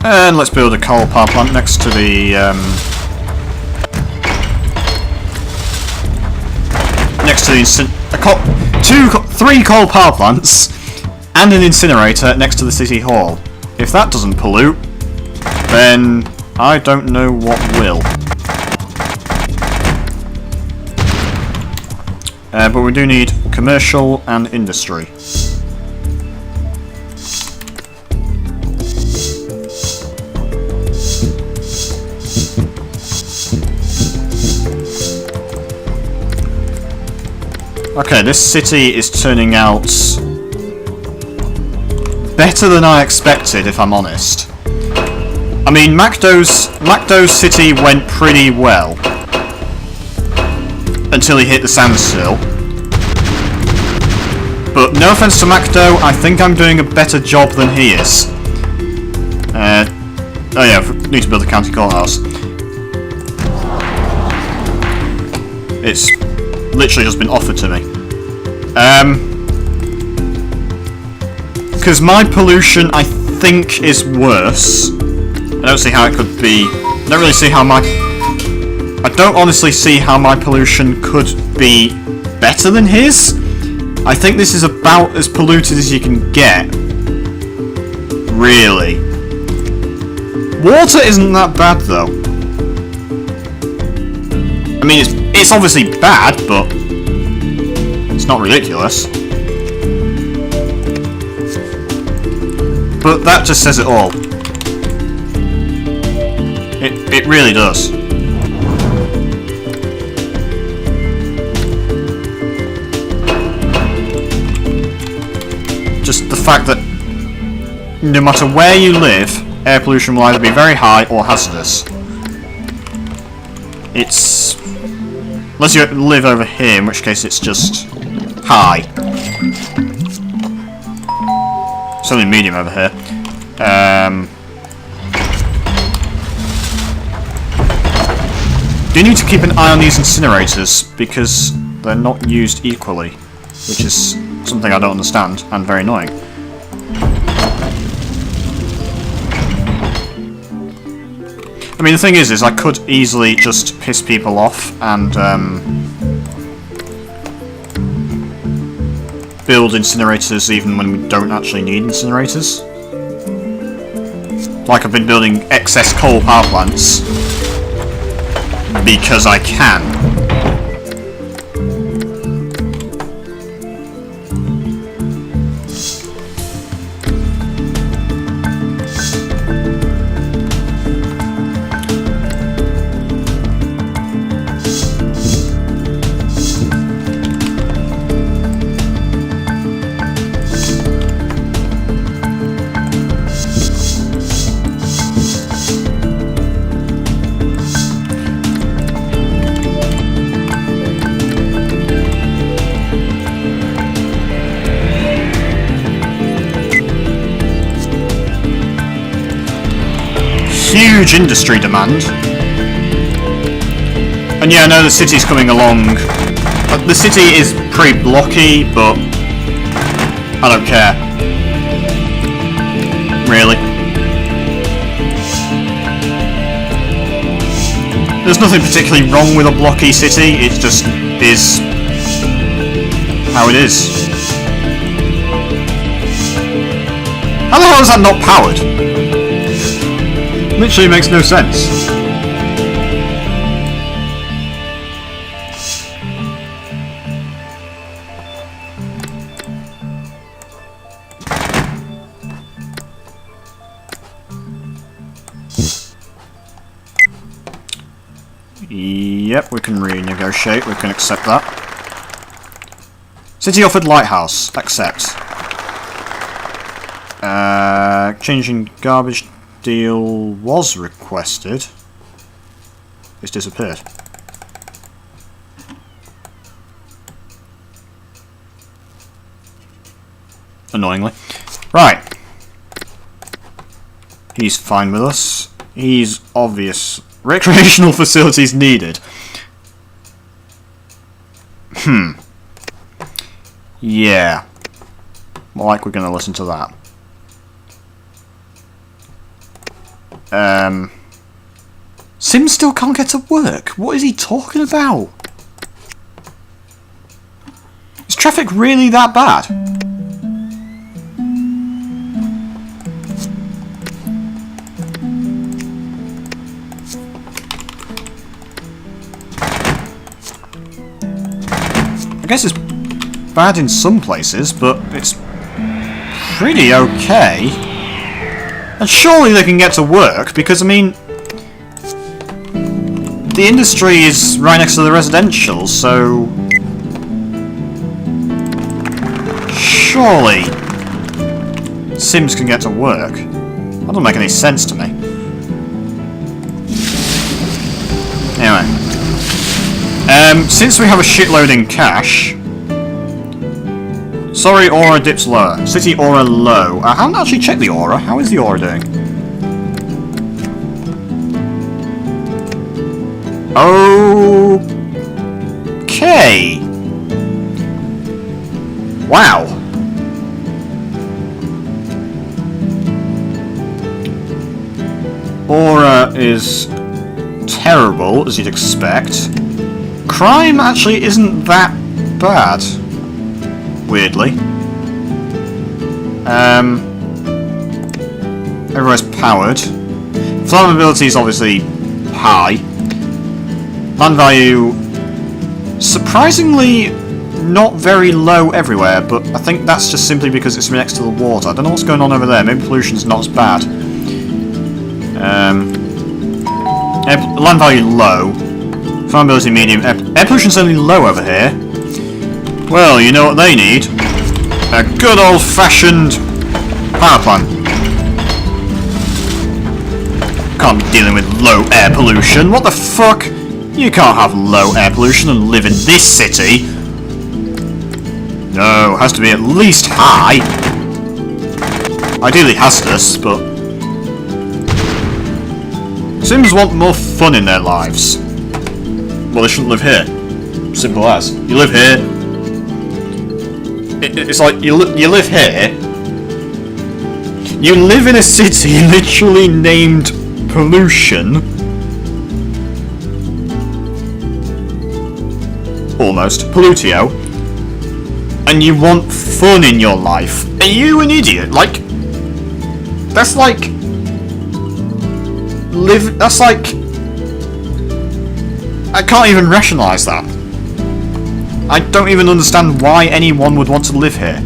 [SPEAKER 1] And let's build a coal power plant next to the three coal power plants and an incinerator next to the city hall. If that doesn't pollute, then I don't know what will. But we do need commercial and industry. Okay, this city is turning out better than I expected, if I'm honest. I mean, Macdo's city went pretty well until he hit the standstill. But no offense to Macdo, I think I'm doing a better job than he is. Oh yeah, we need to build a county courthouse. It's literally just been offered to me. Because my pollution, I think, is worse. I don't see how it could be. I don't really see how my... I don't honestly see how my pollution could be better than his. I think this is about as polluted as you can get. Really. Water isn't that bad, though. I mean, it's obviously bad, but it's not ridiculous. But that just says it all. It really does. Just the fact that no matter where you live, air pollution will either be very high or hazardous. It's... unless you live over here, in which case it's just high. It's only medium over here. Do need to keep an eye on these incinerators, because they're not used equally, which is something I don't understand, and very annoying. I mean, the thing is I could easily just piss people off and build incinerators even when we don't actually need incinerators. Like I've been building excess coal power plants because I can. huge industry demand. And yeah, I know the city's coming along. The city is pretty blocky, but I don't care. Really. There's nothing particularly wrong with a blocky city, it just is how it is. How the hell is that not powered? Literally makes no sense. Yep, we can renegotiate, we can accept that. City offered lighthouse, accept. Changing garbage deal was requested. It's disappeared. Annoyingly. Right. He's fine with us. He's obvious. Recreational facilities needed. Yeah. More like we're going to listen to that. Sim still can't get to work. What is he talking about? Is traffic really that bad? I guess it's bad in some places, but it's pretty okay. And surely they can get to work, because, I mean, the industry is right next to the residential, so surely Sims can get to work. That doesn't make any sense to me. Anyway. Since we have a shitload in cash... Sorry, aura dips lower. City aura low. I haven't actually checked the aura. How is the aura doing? Okay. Wow. Aura is terrible, as you'd expect. Crime actually isn't that bad, weirdly. Everywhere's powered. Flammability is obviously high. Land value, surprisingly not very low everywhere, but I think that's just simply because it's next to the water. I don't know what's going on over there. Maybe pollution's not as bad. Land value low. Flammability medium. Air pollution's only low over here. Well, you know what they need? A good old-fashioned power plant. Can't be dealing with low air pollution. What the fuck? You can't have low air pollution and live in this city. No, it has to be at least high. Ideally hazardous, but... Sims want more fun in their lives. Well, they shouldn't live here. Simple as. You live here. It's like, you live here. You live in a city literally named Pollution. Almost. Pollutio. And you want fun in your life. Are you an idiot? Like... That's like... That's like... I can't even rationalise that. I don't even understand why anyone would want to live here.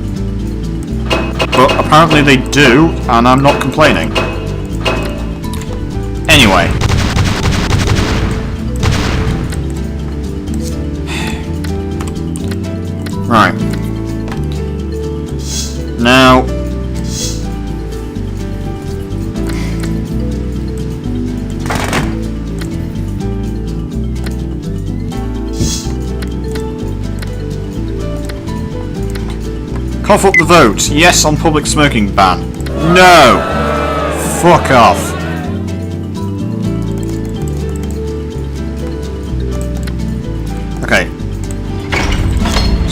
[SPEAKER 1] But apparently they do, and I'm not complaining. Anyway. Right. Now... Cough up the vote. Yes on public smoking ban. No! Fuck off.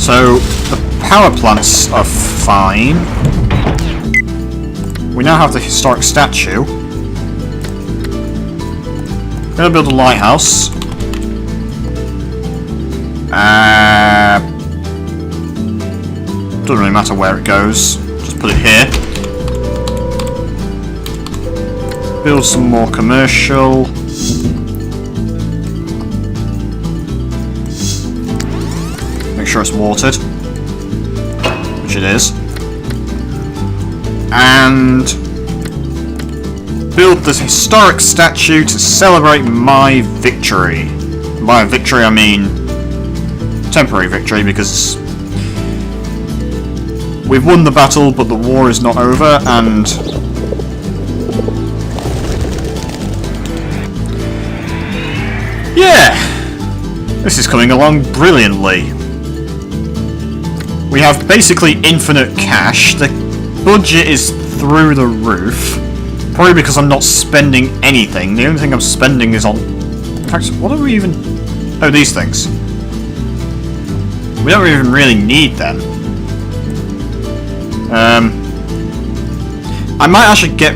[SPEAKER 1] So, the power plants are fine. We now have the historic statue. We're gonna build a lighthouse. Doesn't really matter where it goes. Just put it here. Build some more commercial. Make sure it's watered, which it is. And build this historic statue to celebrate my victory. By victory I mean temporary victory, because we've won the battle, but the war is not over, and yeah, this is coming along brilliantly. We have basically infinite cash. The budget is through the roof, probably because I'm not spending anything. The only thing I'm spending is on... In fact, what do we even... Oh, these things. We don't even really need them. I might actually get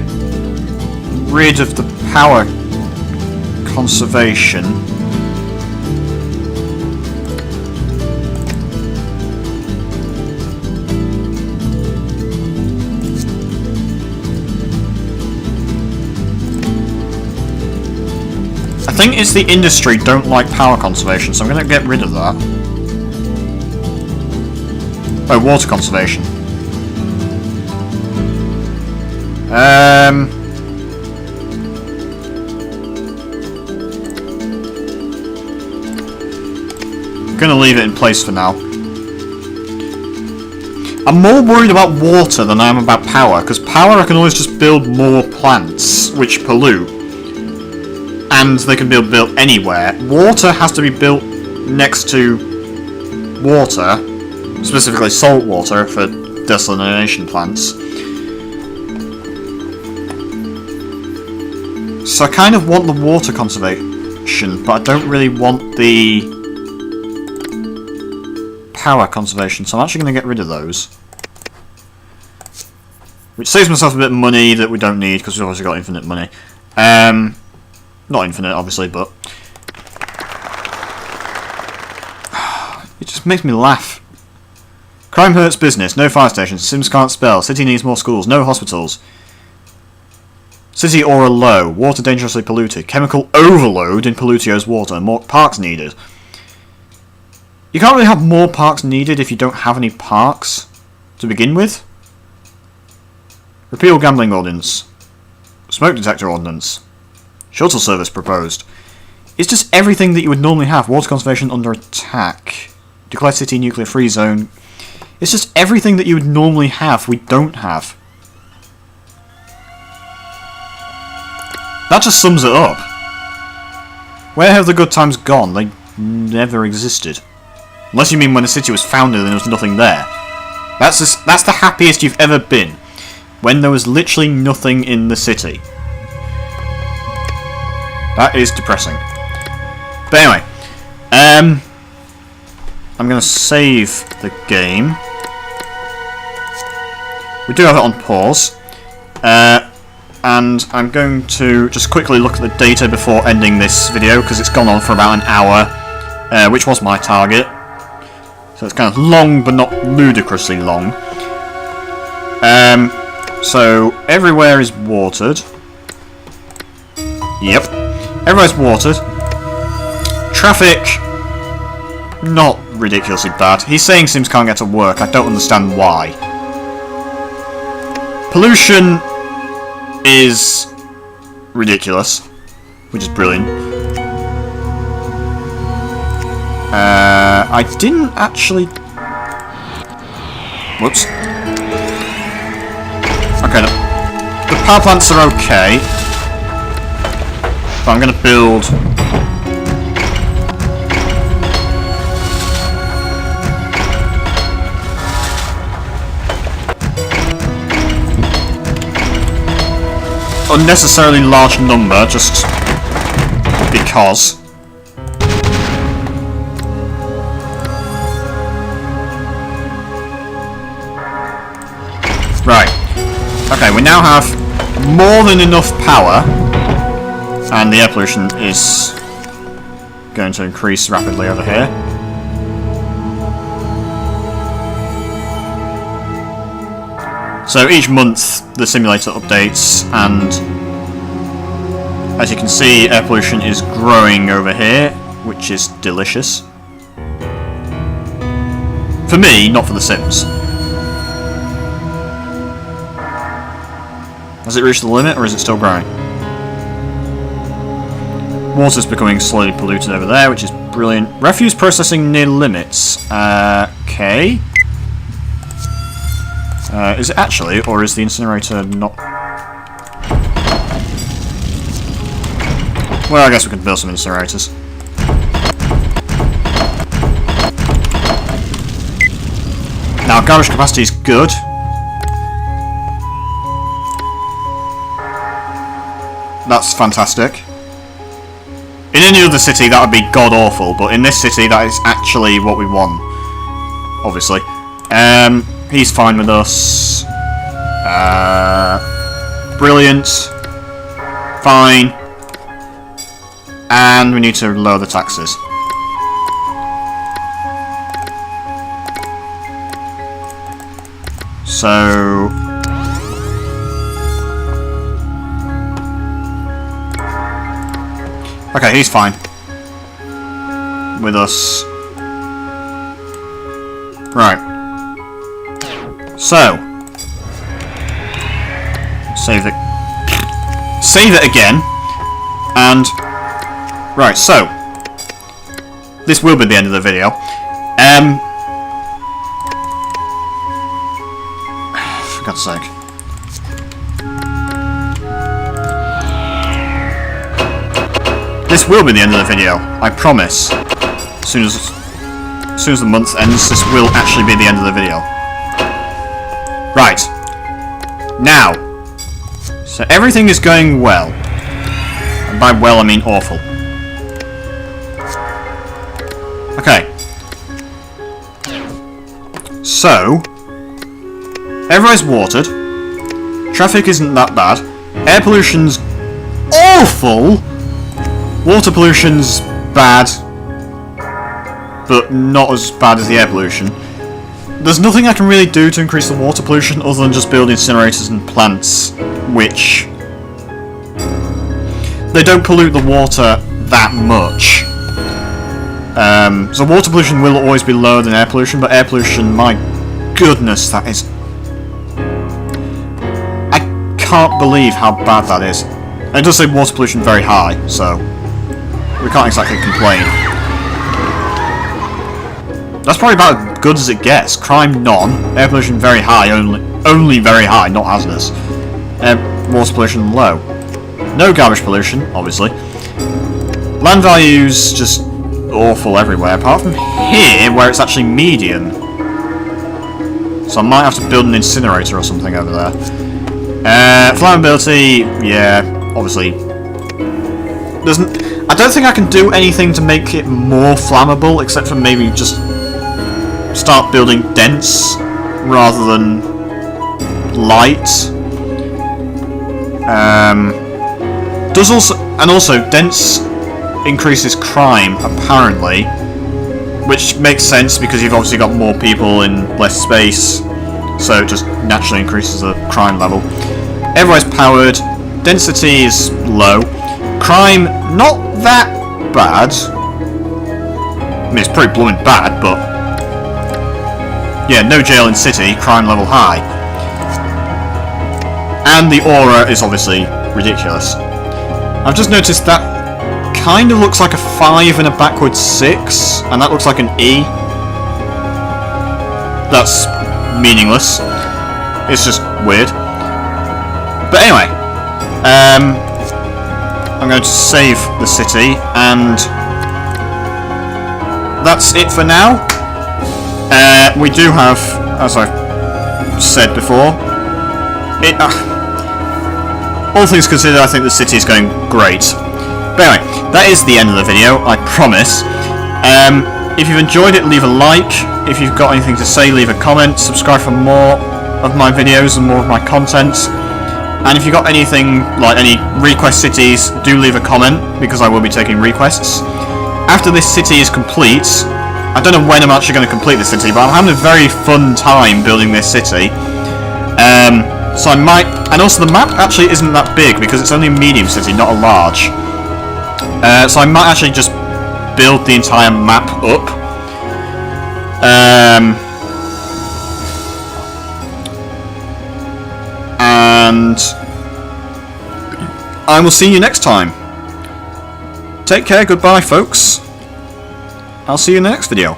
[SPEAKER 1] rid of the power conservation. I think it's the industry don't like power conservation, so I'm going to get rid of that. Oh, water conservation. Gonna leave it in place for now. I'm more worried about water than I am about power, because power I can always just build more plants, which pollute. And they can be built anywhere. Water has to be built next to water, specifically salt water for desalination plants. So I kind of want the water conservation, but I don't really want the power conservation, so I'm actually going to get rid of those. Which saves myself a bit of money that we don't need, because we've obviously got infinite money. Not infinite, obviously, but... It just makes me laugh. Crime hurts business, no fire stations, Sims can't spell, city needs more schools, no hospitals. City aura low, water dangerously polluted, chemical overload in Pollutio's water, more parks needed. You can't really have more parks needed if you don't have any parks to begin with. Repeal gambling ordinance. Smoke detector ordinance. Shuttle service proposed. It's just everything that you would normally have. Water conservation under attack. Declare city nuclear free zone. It's just everything that you would normally have, we don't have. That just sums it up. Where have the good times gone? They never existed. Unless you mean when the city was founded and there was nothing there. That's the happiest you've ever been. When there was literally nothing in the city. That is depressing. But anyway. I'm going to save the game. We do have it on pause. And I'm going to just quickly look at the data before ending this video, because it's gone on for about an hour, which was my target. So it's kind of long, but not ludicrously long. So everywhere is watered. Yep. Everywhere's watered. Traffic, not ridiculously bad. He's saying Sims can't get to work. I don't understand why. Pollution is ridiculous, which is brilliant. I didn't actually... Whoops. Okay, the power plants are okay. But I'm going to build... unnecessarily large number, just because. Right. Okay, we now have more than enough power, and the air pollution is going to increase rapidly over here. So each month the simulator updates, and as you can see, air pollution is growing over here, which is delicious. For me, not for the Sims. Has it reached the limit, or is it still growing? Water's becoming slowly polluted over there, which is brilliant. Refuse processing near limits. Okay. Is it actually, or is the incinerator not... Well, I guess we could build some incinerators. Now, garbage capacity is good. That's fantastic. In any other city, that would be god-awful, but in this city, that is actually what we want. Obviously. He's fine with us. Brilliant. Fine. And we need to lower the taxes. So... Okay, he's fine. With us. Right. So. Save it. Save it again. And... Right, so. This will be the end of the video. For God's sake. This will be the end of the video, I promise. As soon as the month ends, this will actually be the end of the video. Right. Now. So everything is going well. And by well, I mean awful. Okay. So. Everywhere's watered. Traffic isn't that bad. Air pollution's awful. Water pollution's bad, but not as bad as the air pollution. There's nothing I can really do to increase the water pollution other than just build incinerators and plants, which... they don't pollute the water that much. So water pollution will always be lower than air pollution, but air pollution, my goodness, that is... I can't believe how bad that is. And it does say water pollution very high, so... we can't exactly complain. That's probably about as good as it gets. Crime none, air pollution very high, only very high, not hazardous. Water pollution low. No garbage pollution, obviously. Land values just awful everywhere, apart from here where it's actually medium. So I might have to build an incinerator or something over there. Flammability, yeah, obviously. I don't think I can do anything to make it more flammable, except for maybe just start building dense rather than light. Also dense increases crime apparently, which makes sense because you've obviously got more people in less space, so it just naturally increases the crime level. Everywhere's powered. Density is low. Crime, not that bad. I mean, it's pretty blooming bad, but... yeah, no jail in city, crime level high. And the aura is obviously ridiculous. I've just noticed that kind of looks like a 5 and a backwards 6, and that looks like an E. That's meaningless. It's just weird. But anyway, I'm going to save the city, and that's it for now. We do have, as I said before, all things considered, I think the city is going great. But anyway, that is the end of the video, I promise. If you've enjoyed it, leave a like. If you've got anything to say, leave a comment. Subscribe for more. of my videos and more of my content. And if you've got anything, like any request cities, do leave a comment, because I will be taking requests. After this city is complete, I don't know when I'm actually going to complete this city, but I'm having a very fun time building this city. So I might... And also the map actually isn't that big, because it's only a medium city, not a large. So I might actually just build the entire map up. And I will see you next time. Take care, goodbye folks. I'll see you in the next video.